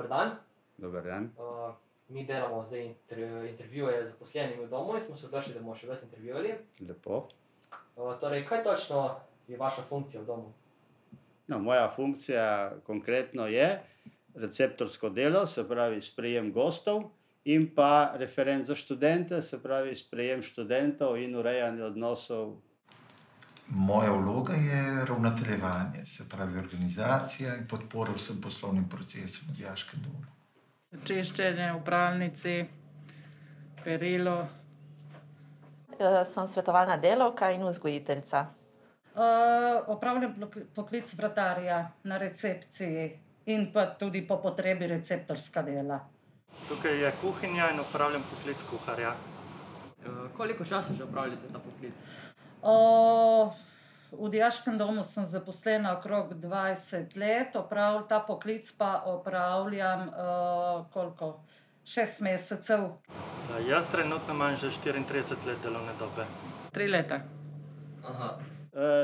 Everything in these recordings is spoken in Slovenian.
dan. Dober dan. Mi delamo zdaj intervjuje z zaposlenimi v domu in smo se odločili, da bomo še vas intervjuvali. Lepo. Torej, kaj točno je vaša funkcija v domu? No, moja funkcija konkretno je receptorsko delo, se pravi sprejem gostov, in pa referent za študente, se pravi sprejem študentov in urejanje odnosov. Moja vloga je ravnateljevanje, se pravi organizacija in podpora vsem poslovnim procesom v dijaškem domu. Čiščenje v pralnici, perilo. Sem svetovalna delavka in vzgojiteljica. Opravljam poklic vratarja na recepciji in pa tudi po potrebi receptorska dela. Tukaj je kuhinja in opravljam poklic kuharja. Koliko časa že opravljate ta poklic? V dijaškem domu sem zaposlena okrog 20 let, ta poklic pa opravljam 6 mesecev. Jaz trenutno imam že 34 let delovne dobe. 3 leta.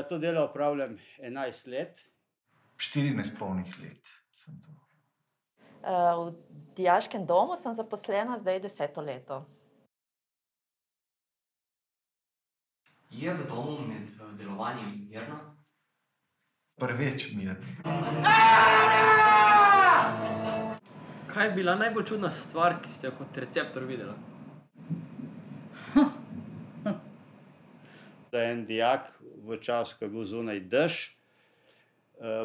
To delo opravljam 11 let. 14 polnih let sem to. V dijaškem domu sem zaposlena zdaj 10. leto. Je v domu med delovanjem mirno? Preveč mirno. Kaj je bila najbolj čudna stvar, ki ste jo kot receptor videla? Da je en dijak v času, ko je bil zunaj dež,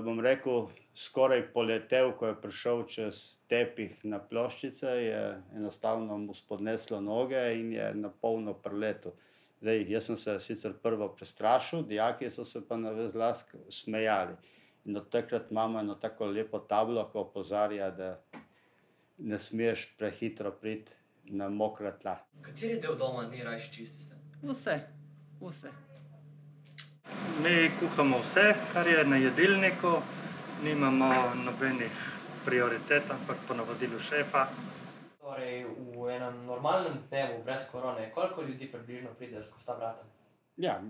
bom rekel, skoraj poletel, ko je prišel čez tepih na ploščice, je enostavno mu spodneslo noge in je na polno preletel. Zdaj, jaz sem se sicer prvo prestrašil, dijaki so se pa na ves glas smejali. In od takrat imamo eno tako lepo tablo, ko opozarja, da ne smeš prehitro priti na mokra tla. Kateri del doma najrajši čistite? Vse. Mi kuhamo vse, kar je na jedilniku, nimamo nobenih prioritet, ampak po navodilu šefa. Torej, v enem normalnem dnevu brez korone, koliko ljudi približno pride skozi ta vrata? Ja,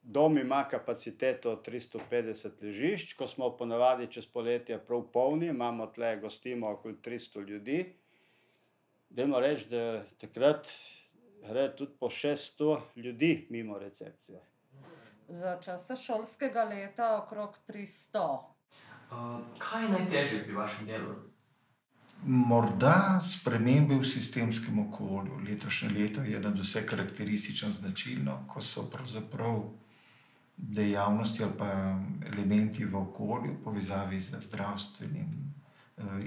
dom ima kapaciteto 350 ležišč, ko smo ponavadi čez poletje prav polni, imamo tle, gostimo okoli 300 ljudi. Dajmo reči, da takrat gre tudi po 600 ljudi mimo recepcije. Za časa šolskega leta okrog 300. Kaj je najtežje pri vašem delu? Morda spremembe v sistemskem okolju. Letošnje leto je nadvse karakteristično značilno, ko so pravzaprav dejavnosti ali pa elementi v okolju v povezavi z zdravstvenim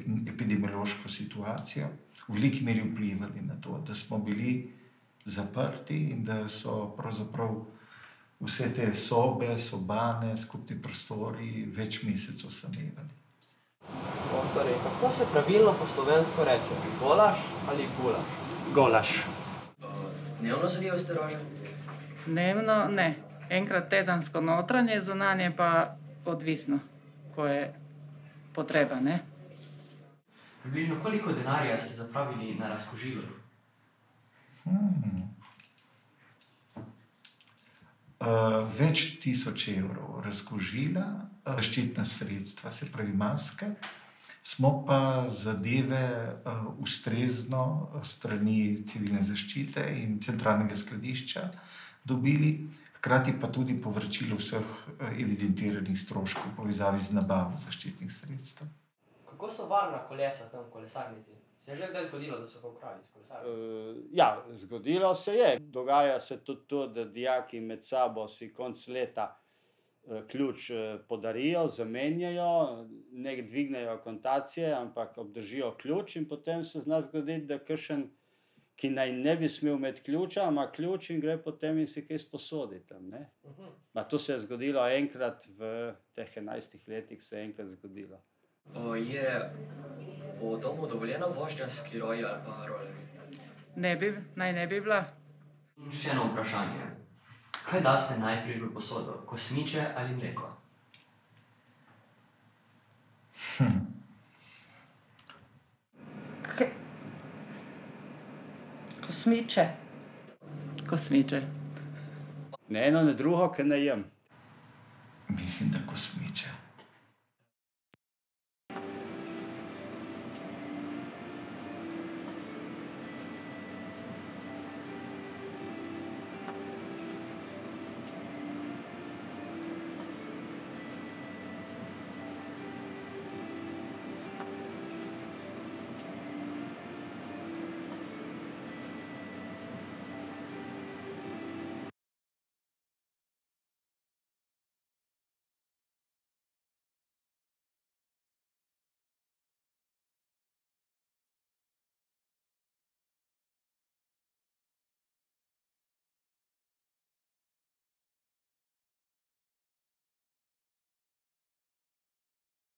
in epidemiološko situacijo v veliki meri vplivali na to, da smo bili zaprti in da so pravzaprav vse te sobe, sobane, skupni prostori več mesecev samevali. Torej, kako se pravilno po slovensko reče? Golaž ali gulaš? Golaž. Dnevno zadevate rože? Dnevno ne. Enkrat tedensko notranje, zunanje pa odvisno, ko je potreba, ne? Približno koliko denarja ste zapravili na razkužilu? Več tisoč evrov razkužila, zaščitna sredstva, se pravi maske, smo pa zadeve ustrezno strani civilne zaščite in centralnega skladišča dobili, hkrati pa tudi povračilo vseh evidentiranih stroškov v povezavi z nabavo zaščitnih sredstev. Kako so varna kolesa tam v kolesarnici? Se je že kdaj zgodilo, da so ga ukradli s kolesarnice? Ja, zgodilo se je. Dogaja se tudi to, da dijaki med sabo si konec leta ključ podarijo, zamenjajo, ne dvignejo akontacije, ampak obdržijo ključ in potem se zna zgoditi, da kakšen, ki naj ne bi smel imeti ključa, ima ključ in gre potem in si kaj sposodi tam, ne. To se je zgodilo enkrat v teh 11 letih, se je enkrat zgodilo. Je v domu dovoljena vožnja s skiroji ali pa rolerji? Naj ne bi bila. In še eno vprašanje. Kaj daste najprej v posodo? Kosmiče ali mleko? Kosmiče. Ne eno, ne drugo, ker ne jem. Mislim,